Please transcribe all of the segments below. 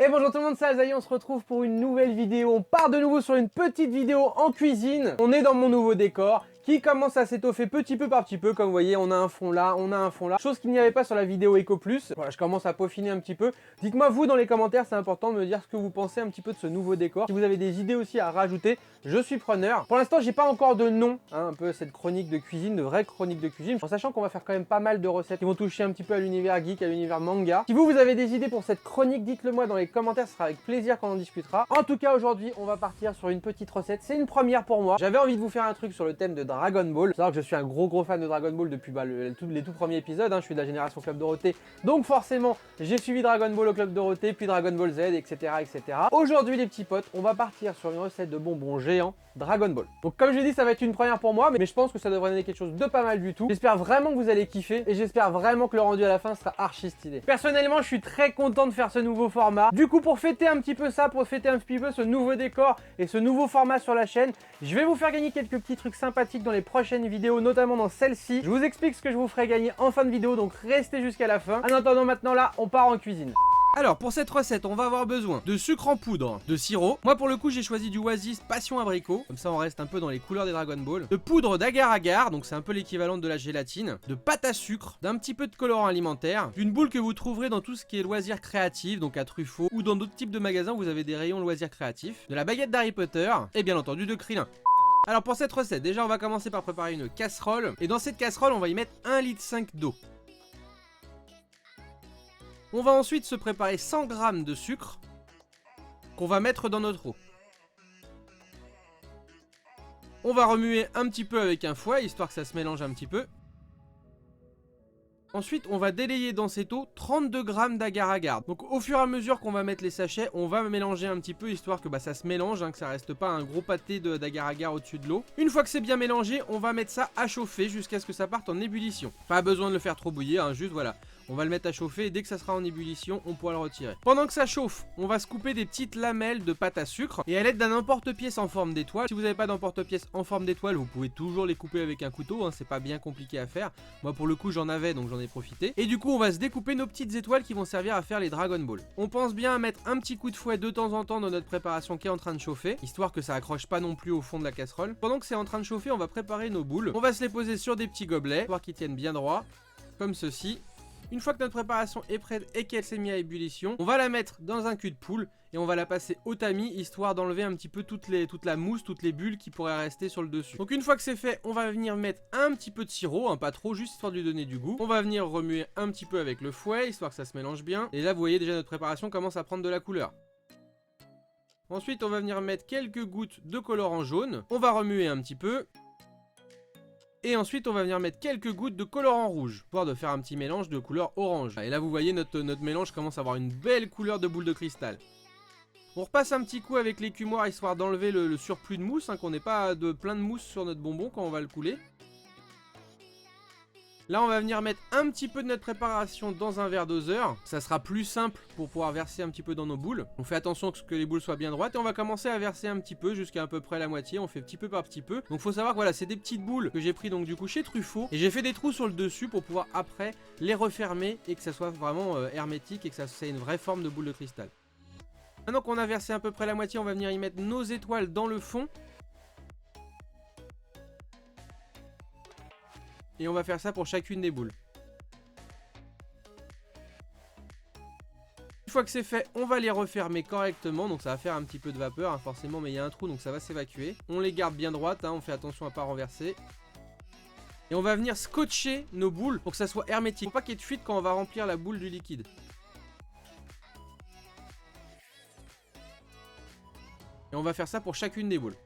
Et bonjour tout le monde, c'est Azaï, on se retrouve pour une nouvelle vidéo. On part de nouveau sur une petite vidéo en cuisine. On est dans mon nouveau décor qui commence à s'étoffer petit peu par petit peu. Comme vous voyez, on a un fond là, on a un fond là. Chose qu'il n'y avait pas sur la vidéo Eco Plus. Voilà, je commence à peaufiner un petit peu. Dites-moi vous dans les commentaires, c'est important de me dire ce que vous pensez un petit peu de ce nouveau décor. Si vous avez des idées aussi à rajouter, je suis preneur. Pour l'instant, j'ai pas encore de nom, un peu cette chronique de cuisine, de vraie chronique de cuisine. En sachant qu'on va faire quand même pas mal de recettes qui vont toucher un petit peu à l'univers geek, à l'univers manga. Si vous avez des idées pour cette chronique, dites-le moi dans les commentaires, ce sera avec plaisir qu'on en discutera. En tout cas, aujourd'hui, on va partir sur une petite recette. C'est une première pour moi. J'avais envie de vous faire un truc sur le thème de Dragon Ball. C'est vrai que je suis un gros fan de Dragon Ball depuis les tout premiers épisodes. Je suis de la génération Club Dorothée. Donc forcément, j'ai suivi Dragon Ball au Club Dorothée, puis Dragon Ball Z, etc. Aujourd'hui, les petits potes, on va partir sur une recette de bonbons géants Dragon Ball. Donc comme je l'ai dit, ça va être une première pour moi, mais je pense que ça devrait donner quelque chose de pas mal du tout. J'espère vraiment que vous allez kiffer et j'espère vraiment que le rendu à la fin sera archi stylé. Personnellement, je suis très content de faire ce nouveau format. Du coup, pour fêter un petit peu ça, pour fêter un petit peu ce nouveau décor et ce nouveau format sur la chaîne, je vais vous faire gagner quelques petits trucs sympathiques dans les prochaines vidéos, notamment dans celle-ci. Je vous explique ce que je vous ferai gagner en fin de vidéo, donc restez jusqu'à la fin. En attendant, maintenant là, on part en cuisine. Alors pour cette recette on va avoir besoin de sucre en poudre, de sirop. Moi pour le coup j'ai choisi du Oasis Passion Abricot, comme ça on reste un peu dans les couleurs des Dragon Ball. De poudre d'agar-agar, donc c'est un peu l'équivalent de la gélatine. De pâte à sucre, d'un petit peu de colorant alimentaire. D'une boule que vous trouverez dans tout ce qui est loisirs créatifs, donc à Truffaut, ou dans d'autres types de magasins où vous avez des rayons loisirs créatifs. De la baguette d'Harry Potter, et bien entendu de Krillin. Alors pour cette recette, déjà on va commencer par préparer une casserole. Et dans cette casserole on va y mettre 1,5 litre d'eau. On va ensuite se préparer 100 g de sucre qu'on va mettre dans notre eau. On va remuer un petit peu avec un fouet, histoire que ça se mélange un petit peu. Ensuite, on va délayer dans cette eau 32 g d'agar-agar. Donc au fur et à mesure qu'on va mettre les sachets, on va mélanger un petit peu, histoire que ça se mélange, que ça reste pas un gros pâté d'agar-agar au-dessus de l'eau. Une fois que c'est bien mélangé, on va mettre ça à chauffer jusqu'à ce que ça parte en ébullition. Pas besoin de le faire trop bouillir, juste voilà. On va le mettre à chauffer et dès que ça sera en ébullition, on pourra le retirer. Pendant que ça chauffe, on va se couper des petites lamelles de pâte à sucre. Et à l'aide d'un emporte-pièce en forme d'étoile. Si vous n'avez pas d'emporte-pièce en forme d'étoile, vous pouvez toujours les couper avec un couteau. C'est pas bien compliqué à faire. Moi pour le coup j'en avais donc j'en ai profité. Et du coup on va se découper nos petites étoiles qui vont servir à faire les Dragon Ball. On pense bien à mettre un petit coup de fouet de temps en temps dans notre préparation qui est en train de chauffer. Histoire que ça accroche pas non plus au fond de la casserole. Pendant que c'est en train de chauffer, on va préparer nos boules. On va se les poser sur des petits gobelets. Histoire qu'ils tiennent bien droit. Comme ceci. Une fois que notre préparation est prête et qu'elle s'est mise à ébullition, on va la mettre dans un cul de poule et on va la passer au tamis, histoire d'enlever un petit peu toute la mousse, toutes les bulles qui pourraient rester sur le dessus. Donc une fois que c'est fait, on va venir mettre un petit peu de sirop, pas trop, juste histoire de lui donner du goût. On va venir remuer un petit peu avec le fouet, histoire que ça se mélange bien. Et là vous voyez déjà notre préparation commence à prendre de la couleur. Ensuite on va venir mettre quelques gouttes de colorant jaune. On va remuer un petit peu. Et ensuite on va venir mettre quelques gouttes de colorant rouge, pour de faire un petit mélange de couleur orange. Et là vous voyez notre mélange commence à avoir une belle couleur de boule de cristal. On repasse un petit coup avec l'écumoire histoire d'enlever le surplus de mousse, qu'on n'ait pas plein de mousse sur notre bonbon quand on va le couler. Là on va venir mettre un petit peu de notre préparation dans un verre doseur. Ça sera plus simple pour pouvoir verser un petit peu dans nos boules. On fait attention que les boules soient bien droites. Et on va commencer à verser un petit peu jusqu'à peu près la moitié. On fait petit peu par petit peu. Donc faut savoir que voilà, c'est des petites boules que j'ai pris donc du coup chez Truffaut. Et j'ai fait des trous sur le dessus pour pouvoir après les refermer et que ça soit vraiment hermétique et que ça ait une vraie forme de boule de cristal. Maintenant qu'on a versé à peu près la moitié, on va venir y mettre nos étoiles dans le fond. Et on va faire ça pour chacune des boules. Une fois que c'est fait, on va les refermer correctement. Donc ça va faire un petit peu de vapeur forcément, mais il y a un trou donc ça va s'évacuer. On les garde bien droites, on fait attention à ne pas renverser. Et on va venir scotcher nos boules pour que ça soit hermétique. Faut pas qu'il y ait de fuite quand on va remplir la boule du liquide. Et on va faire ça pour chacune des boules.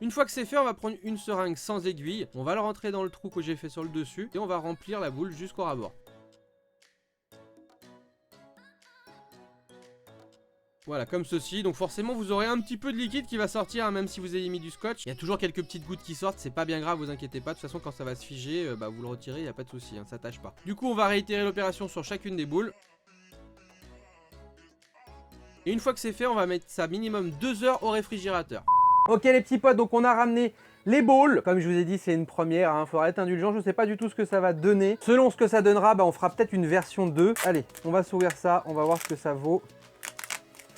Une fois que c'est fait, on va prendre une seringue sans aiguille, on va le rentrer dans le trou que j'ai fait sur le dessus et on va remplir la boule jusqu'au rabord. Voilà, comme ceci. Donc forcément, vous aurez un petit peu de liquide qui va sortir, même si vous avez mis du scotch. Il y a toujours quelques petites gouttes qui sortent, c'est pas bien grave, vous inquiétez pas. De toute façon, quand ça va se figer, vous le retirez, il n'y a pas de souci, ça tâche pas. Du coup, on va réitérer l'opération sur chacune des boules. Et une fois que c'est fait, on va mettre ça minimum 2 heures au réfrigérateur. Ok les petits potes, donc on a ramené Les balls, comme je vous ai dit, c'est une première, il faudra être indulgent, je ne sais pas du tout ce que ça va donner. Selon ce que ça donnera, on fera peut-être une version 2. Allez, on va s'ouvrir ça, on va voir ce que ça vaut.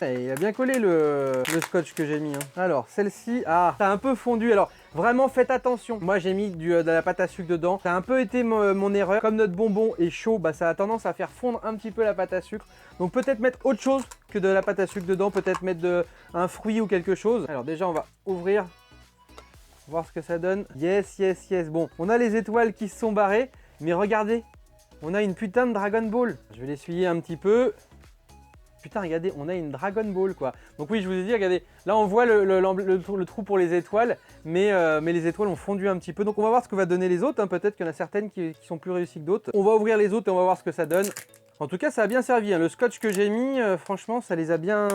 Il a bien collé le scotch que j'ai mis. Alors, celle-ci, ça a un peu fondu. Alors, vraiment, faites attention. Moi, j'ai mis de la pâte à sucre dedans. Ça a un peu été mon erreur. Comme notre bonbon est chaud, ça a tendance à faire fondre un petit peu la pâte à sucre. Donc, peut-être mettre autre chose que de la pâte à sucre dedans. Peut-être mettre un fruit ou quelque chose. Alors, déjà, on va ouvrir. Voir ce que ça donne. Yes, yes, yes. Bon, on a les étoiles qui se sont barrées. Mais regardez, on a une putain de Dragon Ball. Je vais l'essuyer un petit peu. Putain, regardez, on a une Dragon Ball, quoi. Donc oui, je vous ai dit, regardez, là, on voit le trou pour les étoiles. Mais les étoiles ont fondu un petit peu. Donc on va voir ce que va donner les autres. Peut-être qu'il y en a certaines qui sont plus réussies que d'autres. On va ouvrir les autres et on va voir ce que ça donne. En tout cas, ça a bien servi. Le scotch que j'ai mis, franchement, ça a bien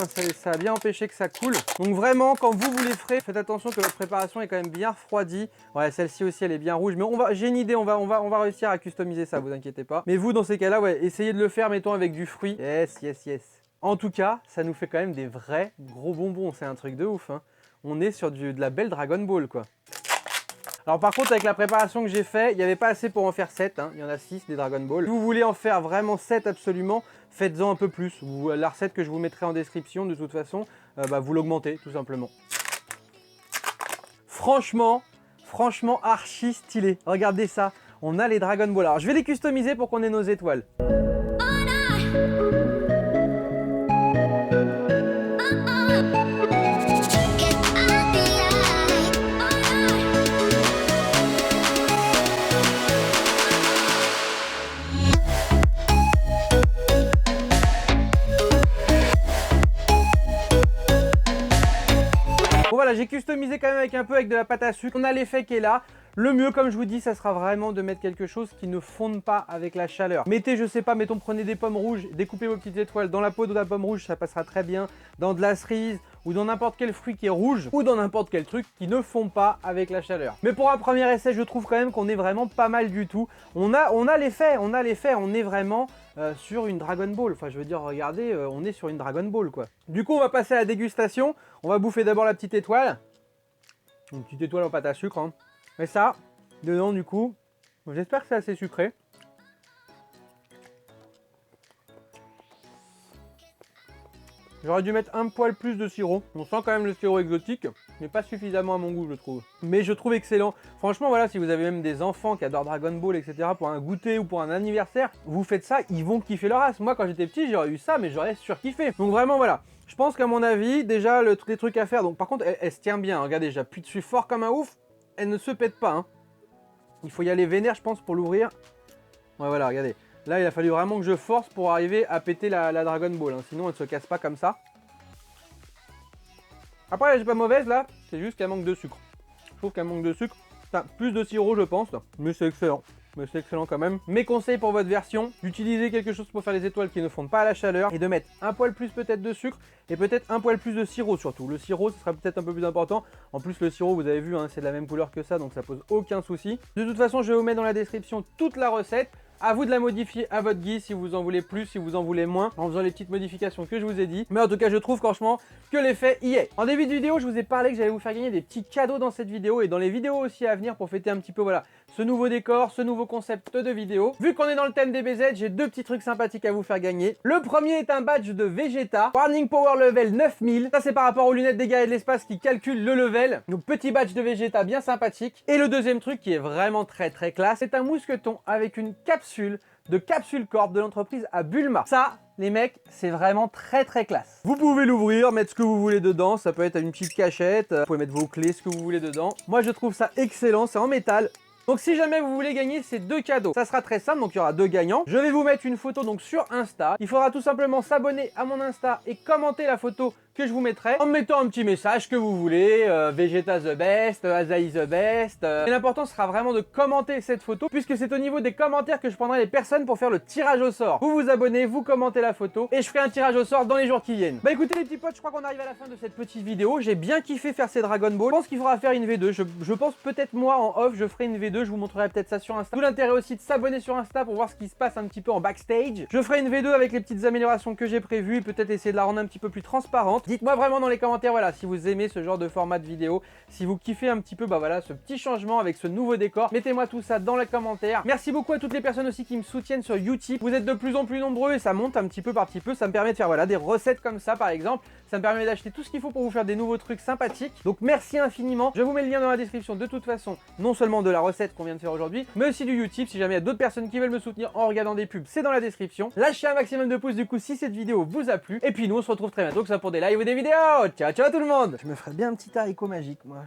empêché que ça coule. Donc vraiment, quand vous les ferez, faites attention que votre préparation est quand même bien refroidie. Ouais, celle-ci aussi, elle est bien rouge. Mais j'ai une idée, on va réussir à customiser ça, vous inquiétez pas. Mais vous, dans ces cas-là, ouais, essayez de le faire, mettons, avec du fruit. Yes, yes, yes. En tout cas, ça nous fait quand même des vrais gros bonbons. C'est un truc de ouf. On est sur de la belle Dragon Ball, quoi. Alors par contre, avec la préparation que j'ai fait, il n'y avait pas assez pour en faire 7. Il y en a 6 des Dragon Ball. Si vous voulez en faire vraiment 7 absolument, faites-en un peu plus. La recette que je vous mettrai en description, de toute façon, vous l'augmentez tout simplement. Franchement, archi stylé. Regardez ça, on a les Dragon Ball. Alors je vais les customiser pour qu'on ait nos étoiles. Voilà, j'ai customisé quand même avec de la pâte à sucre. On a l'effet qui est là. Le mieux, comme je vous dis, ça sera vraiment de mettre quelque chose qui ne fonde pas avec la chaleur. Mettez, je sais pas, prenez des pommes rouges, découpez vos petites étoiles dans la peau de la pomme rouge, ça passera très bien. Dans de la cerise ou dans n'importe quel fruit qui est rouge ou dans n'importe quel truc qui ne fond pas avec la chaleur. Mais pour un premier essai, je trouve quand même qu'on est vraiment pas mal du tout. On a l'effet, on est vraiment sur une Dragon Ball. Enfin, je veux dire, regardez, on est sur une Dragon Ball, quoi. Du coup, on va passer à la dégustation. On va bouffer d'abord la petite étoile. Une petite étoile en pâte à sucre. Et ça, dedans, du coup, j'espère que c'est assez sucré. J'aurais dû mettre un poil plus de sirop. On sent quand même le sirop exotique, mais pas suffisamment à mon goût, je trouve. Mais je trouve excellent. Franchement, voilà, si vous avez même des enfants qui adorent Dragon Ball, etc., pour un goûter ou pour un anniversaire, vous faites ça, ils vont kiffer leur race. Moi, quand j'étais petit, j'aurais eu ça, mais j'aurais surkiffé. Donc vraiment, voilà. Je pense qu'à mon avis, déjà, les trucs à faire. Donc par contre, elle se tient bien. Regardez, j'appuie dessus fort comme un ouf. Elle ne se pète pas. Il faut y aller vénère, je pense, pour l'ouvrir. Ouais, voilà, regardez. Là, il a fallu vraiment que je force pour arriver à péter la Dragon Ball. Sinon, elle ne se casse pas comme ça. Après, elle n'est pas mauvaise, là. C'est juste qu'elle manque de sucre. Je trouve qu'elle manque de sucre. Enfin, plus de sirop, je pense. Mais c'est excellent. Mais c'est excellent quand même. Mes conseils pour votre version, d'utiliser quelque chose pour faire les étoiles qui ne fondent pas à la chaleur et de mettre un poil plus peut-être de sucre et peut-être un poil plus de sirop surtout. Le sirop, ce sera peut-être un peu plus important. En plus, le sirop, vous avez vu, c'est de la même couleur que ça, donc ça pose aucun souci. De toute façon, je vais vous mettre dans la description toute la recette. À vous de la modifier à votre guise, si vous en voulez plus, si vous en voulez moins, en faisant les petites modifications que je vous ai dit. Mais en tout cas, je trouve franchement que l'effet y est. En début de vidéo, je vous ai parlé que j'allais vous faire gagner des petits cadeaux dans cette vidéo et dans les vidéos aussi à venir pour fêter un petit peu, voilà, ce nouveau décor, ce nouveau concept de vidéo. Vu qu'on est dans le thème des BZ, j'ai deux petits trucs sympathiques à vous faire gagner. Le premier est un badge de Vegeta, Warning Power Level 9000. Ça, c'est par rapport aux lunettes des gars et de l'espace qui calculent le level. Donc, petit badge de Vegeta bien sympathique. Et le deuxième truc qui est vraiment très classe, c'est un mousqueton avec une capsule de Capsule Corp de l'entreprise à Bulma. Ça, les mecs, c'est vraiment très classe. Vous pouvez l'ouvrir, mettre ce que vous voulez dedans. Ça peut être une petite cachette. Vous pouvez mettre vos clés, ce que vous voulez dedans. Moi, je trouve ça excellent. C'est en métal. Donc si jamais vous voulez gagner ces deux cadeaux, ça sera très simple, donc il y aura deux gagnants. Je vais vous mettre une photo donc sur Insta. Il faudra tout simplement s'abonner à mon Insta et commenter la photo que je vous mettrai en me mettant un petit message que vous voulez, Vegeta the best, Asahi the best. Et l'important sera vraiment de commenter cette photo puisque c'est au niveau des commentaires que je prendrai les personnes pour faire le tirage au sort. Vous vous abonnez, vous commentez la photo et je ferai un tirage au sort dans les jours qui viennent. Bah écoutez les petits potes, je crois qu'on arrive à la fin de cette petite vidéo. J'ai bien kiffé faire ces Dragon Ball. Je pense qu'il faudra faire une V2. Je pense peut-être moi en off, je ferai une V2. Je vous montrerai peut-être ça sur Insta. Tout l'intérêt aussi de s'abonner sur Insta pour voir ce qui se passe un petit peu en backstage. Je ferai une V2 avec les petites améliorations que j'ai prévues et peut-être essayer de la rendre un petit peu plus transparente. Dites-moi vraiment dans les commentaires, voilà, si vous aimez ce genre de format de vidéo, si vous kiffez un petit peu, bah voilà, ce petit changement avec ce nouveau décor. Mettez-moi tout ça dans les commentaires. Merci beaucoup à toutes les personnes aussi qui me soutiennent sur Utip. Vous êtes de plus en plus nombreux et ça monte un petit peu par petit peu. Ça me permet de faire voilà des recettes comme ça par exemple. Ça me permet d'acheter tout ce qu'il faut pour vous faire des nouveaux trucs sympathiques. Donc merci infiniment. Je vous mets le lien dans la description de toute façon, non seulement de la recette qu'on vient de faire aujourd'hui, mais aussi du Utip. Si jamais il y a d'autres personnes qui veulent me soutenir en regardant des pubs, c'est dans la description. Lâchez un maximum de pouces du coup si cette vidéo vous a plu. Et puis nous on se retrouve très bientôt, que ce soit pour des lives ou des vidéos. Ciao ciao tout le monde. Je me ferais bien un petit haricot magique moi.